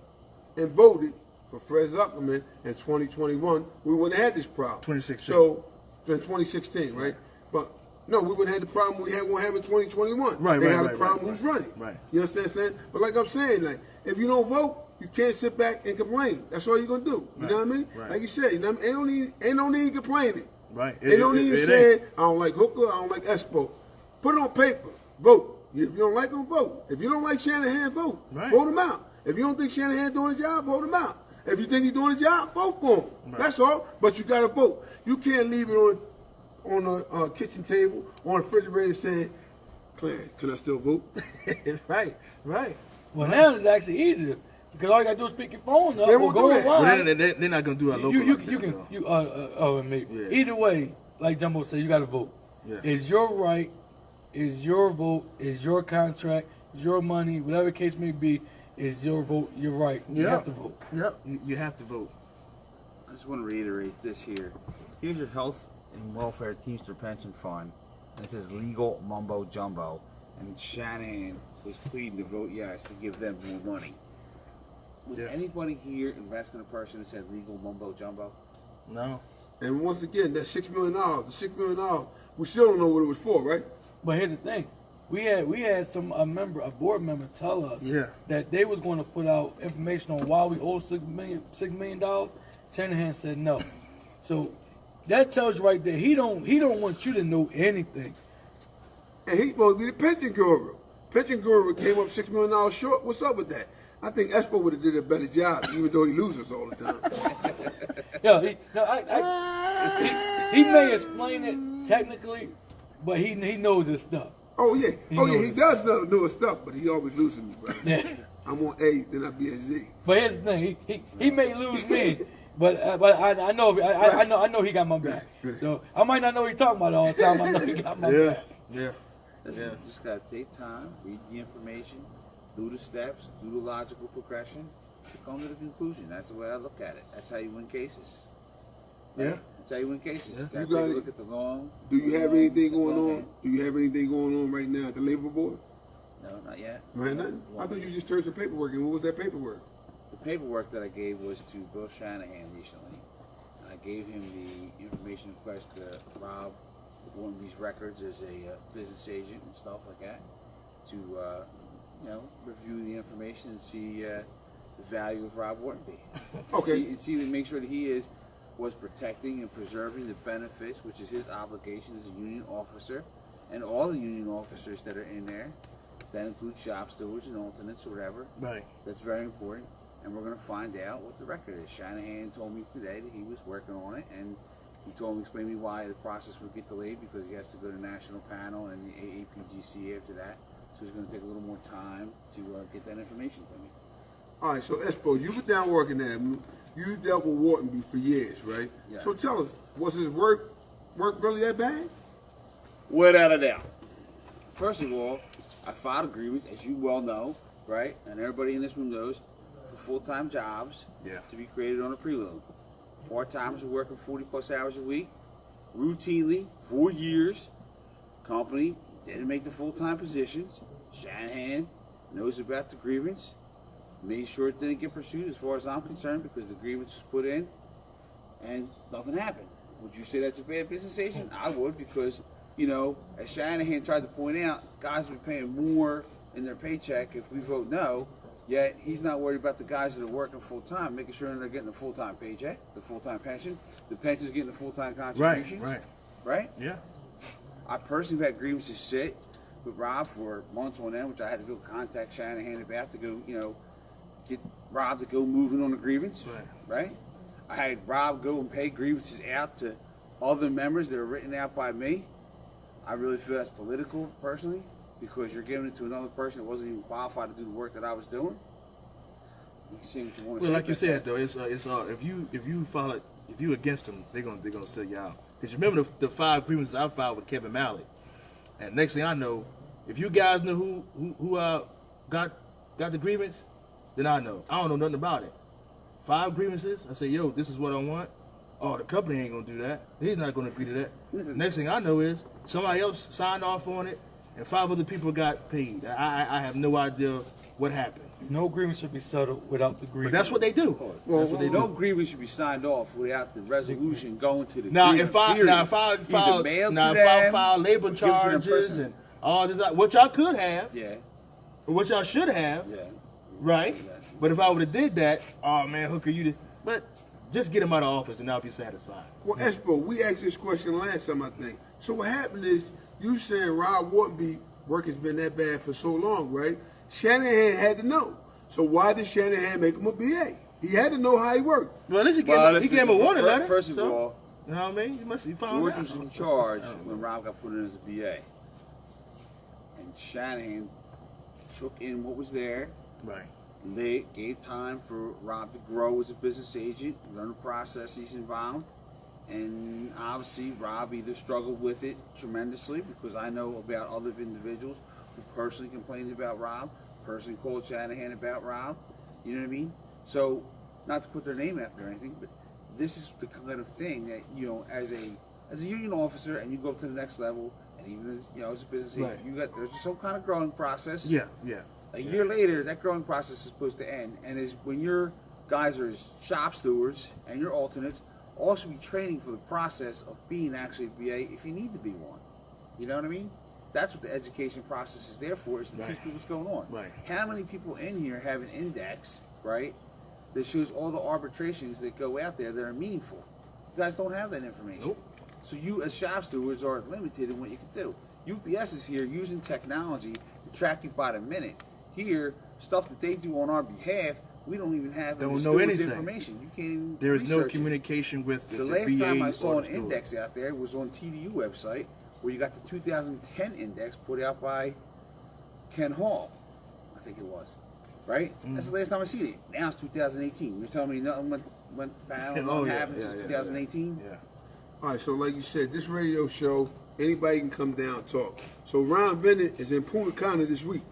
and voted for Fred Zuckerman in 2021, we wouldn't have had this problem. 2016. So, in 2016, right? But no, we wouldn't have the problem we had going to have in 2021. Right, they right, have right, a problem right, who's running. right. You understand what I'm saying? But like I'm saying, like, if you don't vote, you can't sit back and complain. That's all you're going to do. You know what I mean? Right. Like you said, you know what I mean? Ain't no need complaining. Right. Ain't no need saying, I don't like Hooker, I don't like Espo. Put it on paper. Vote. If you don't like them, vote. If you don't like Shanahan, vote. Right. Vote him out. If you don't think Shanahan doing the job, vote him out. If you think he's doing the job, vote for him. Right. That's all. But you got to vote. You can't leave it on the kitchen table, on the refrigerator saying, Clarence, can I still vote? Right. Well, now it's actually easier because all you gotta do is pick your phone up They or won't go do that. online. But they're not gonna do it local. Either way, like Jumbo said, you gotta vote. Yeah. It's your right, it's your vote, it's your contract, it's your money, whatever the case may be, it's your vote, your right. You have to vote. Yep. You have to vote. I just want to reiterate this here. Here's your health and welfare Teamster pension fund, and it says legal mumbo jumbo, and Shanahan was pleading to vote yes to give them more money. Would anybody here invest in a person that said legal mumbo jumbo? No. And once again, that $6 million, the $6 million, we still don't know what it was for, right? But here's the thing. We had a board member tell us that they was going to put out information on why we owe $6 million. Shanahan said no. So that tells you right there he don't want you to know anything. And he's supposed to be the pension guru. Pension guru came up $6 million short. What's up with that? I think Espo would have did a better job, even though he loses all the time. He may explain it technically, but he knows his stuff. Oh yeah, he his does know his stuff, but he always loses me, brother. Yeah. I'm on A, then I be at Z. But here's the thing: he may lose me, but I know he got my back. So I might not know what he's talking about all the time. I know he got my back. Yeah. Listen, you just gotta take time, read the information, do the steps, do the logical progression, to come to the conclusion. That's the way I look at it. That's how you win cases. Yeah. That's how you win cases. Yeah. You gotta take a look at the long. Do you have anything going on? Do you have anything going on right now at the labor board? No, not yet. Right, nothing. I thought you just turned some paperwork in. What was that paperwork? The paperwork that I gave was to Bill Shanahan recently. And I gave him the information request to Rob Warrenby's records as a business agent and stuff like that to review the information and see the value of Rob Warrenby. Okay. See to make sure that was protecting and preserving the benefits, which is his obligation as a union officer, and all the union officers that are in there. That includes shop stewards and alternates or whatever. Right. That's very important. And we're going to find out what the record is. Shanahan told me today that he was working on it, and he told me, explain me why the process would get delayed because he has to go to national panel and the AAPGC after that. So he's going to take a little more time to get that information to me. All right, so Espo, you were down working there. You dealt with Whartonby for years, right? Yeah. So tell us, was his work really that bad? Without a doubt. First of all, I filed agreements, as you well know, right? And everybody in this room knows, for full-time jobs to be created on a preload. Part-timers are working 40-plus hours a week, routinely, for years. Company didn't make the full-time positions. Shanahan knows about the grievance. Made sure it didn't get pursued as far as I'm concerned because the grievance was put in and nothing happened. Would you say that's a bad business agent? I would because, as Shanahan tried to point out, guys will be paying more in their paycheck if we vote no, yet he's not worried about the guys that are working full-time, making sure they're getting a full-time paycheck, the full-time pension, the pension's getting the full-time contributions. Right? Yeah. I personally have had grievances sit with Rob for months on end, which I had to go contact Shanahan about to go, get Rob to go moving on the grievance. Right? I had Rob go and pay grievances out to other members that are written out by me. I really feel that's political, personally. because you're giving it to another person that wasn't even qualified to do the work that I was doing? You can say what you want to Well, say. like you said though, it's if you file it, if you against them, they're gonna sell you out. Because you remember the 5 agreements I filed with Kevin Malley, and next thing I know, if you guys know who got the grievance, then I know. I don't know nothing about it. 5 grievances. I say, yo, this is what I want. Oh, the company ain't gonna do that. He's not gonna agree to that. Next thing I know is somebody else signed off on it, and 5 other people got paid. I have no idea what happened. No agreement should be settled without the But grievance. that's what they do. That's what they No do. grievance should be signed off without the resolution going to the Now, grievance if I period. Either mailed to them, file labor or give it to them charges personally. and all this, what y'all could have, Yeah, or what y'all should have, yeah. right? Yeah. But if I would have did that, oh man, Hooker, you did. But just get him out of office and I'll be satisfied. Well, Espo, we asked this question last time, I think. So what happened is, you saying Rob Whartonby work has been that bad for so long, right? Shanahan had to know. So why did Shanahan make him a BA? He had to know how he worked. Well, at least he Well, gave him a warning letter. First of so, all, you know what I mean? You found George out. was in charge when Rob got put in as a BA. And Shanahan took in what was there. Right. They gave time for Rob to grow as a business agent, learn the processes involved. And obviously, Rob either struggled with it tremendously, because I know about other individuals who personally complained about Rob, personally called Shanahan about Rob. You know what I mean? So, not to put their name out there or anything, but this is the kind of thing that, you know, as a union officer, and you go up to the next level, and even as, you know, as a business agent, Right. there's some kind of growing process. Yeah, yeah. A year later, that growing process is supposed to end, and is when your guys are shop stewards and your alternates, also be training for the process of being actually a BA if you need to be one. You know what I mean? That's what the education process is there for, is to Right. teach people what's going on. Right. How many people in here have an index, right, that shows all the arbitrations that go out there that are meaningful? You guys don't have that information. Nope. So you as shop stewards are limited in what you can do. UPS is here using technology to track you by the minute. Here, stuff that they do on our behalf, we don't even have in Don't the know steward's anything. information. You can't even There is no research it. communication with The the last BA time I or saw an the steward. index out there was on TDU website, where you got the 2010 index put out by Ken Hall, I think it was, right? That's the last time I seen it. Now it's 2018. You're telling me nothing went down, Oh, nothing yeah, happened yeah, since yeah, 2018? Yeah. All right, so like you said, this radio show, anybody can come down and talk. So Ron Bennett is in Punta Cana this week.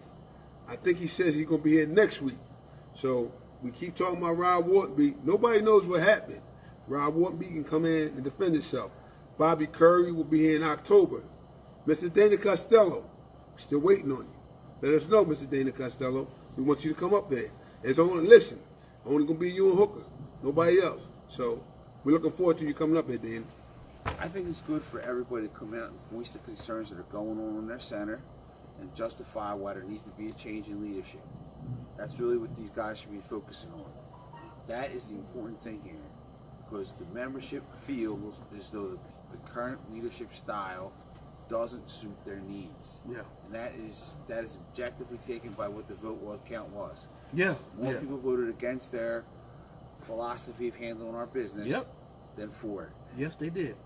I think he says he's going to be here next week. So we keep talking about Rob Whartonby. Nobody knows what happened. Rob Whartonby can come in and defend himself. Bobby Curry will be here in October. Mr. Dana Costello, still waiting on you. Let us know, Mr. Dana Costello. We want you to come up there. It's only, listen, only going to be you and Hooker. Nobody else. So we're looking forward to you coming up here, Dana. I think it's good for everybody to come out and voice the concerns that are going on in their center and justify why there needs to be a change in leadership. That's really what these guys should be focusing on. That is the important thing here, because the membership feels as though the current leadership style doesn't suit their needs. Yeah. And that is objectively taken by what the vote count was. Yeah. More yeah. people voted against their philosophy of handling our business Yep. than for it. Yes, they did.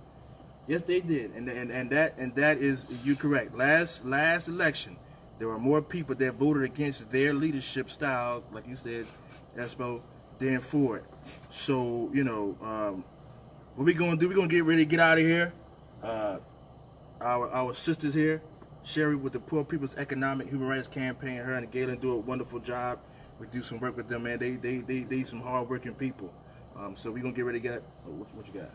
Yes, they did, and that is, you correct. Last election, there were more people that voted against their leadership style, like you said, Espo, than for it. So you know, what we gonna do? We gonna get ready to get out of here. Our sisters here, Sherry with the Poor People's Economic Human Rights Campaign, her and Galen do a wonderful job. We do some work with them, man. They some hard-working people. So we gonna get ready to get. What you got?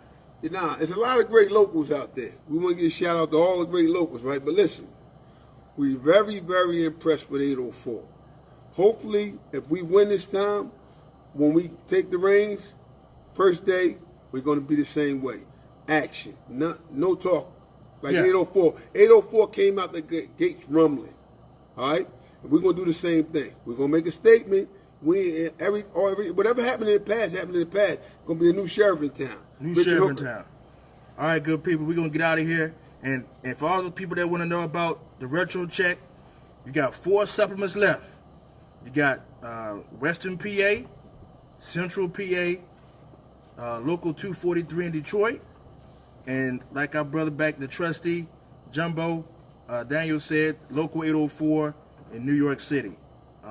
Nah, there's a lot of great locals out there. We want to give a shout out to all the great locals, right? But listen, we're very, very impressed with 804. Hopefully, if we win this time, when we take the reins, first day, we're going to be the same way. Action, no talk. Like Yeah. 804. 804 came out the gates rumbling. All right? And we're going to do the same thing. We're going to make a statement. Whatever happened in the past, happened in the past. Going to be a new sheriff in town. New Richard sheriff in Hooker. town. All right, good people. We're going to get out of here. And for all the people that want to know about the retro check, you got 4 supplements left. You got Western PA, Central PA, Local 243 in Detroit, and like our brother back, the trustee, Jumbo, Daniel said, local 804 in New York City.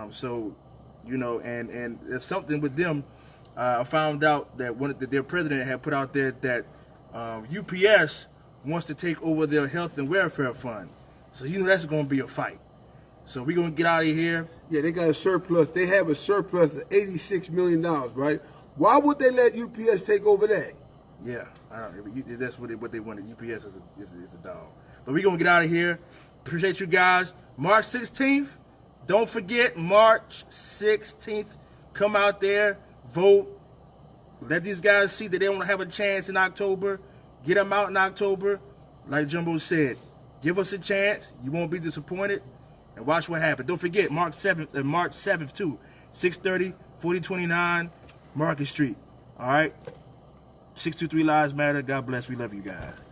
So, you know, and there's something with them. I found out that their president had put out there that UPS wants to take over their health and welfare fund. So you know that's going to be a fight. So we're going to get out of here. Yeah, they got a surplus. They have a surplus of $86 million, right? Why would they let UPS take over that? Yeah, I don't know. That's what they wanted. UPS is a dog. But we're going to get out of here. Appreciate you guys. March 16th. Don't forget, March 16th. Come out there, vote. Let these guys see that they don't have a chance in October. Get them out in October. Like Jumbo said, give us a chance. You won't be disappointed. And watch what happens. Don't forget, March 7th and March 7th too. 630, 4029 Market Street. All right? 623 Lives Matter. God bless. We love you guys.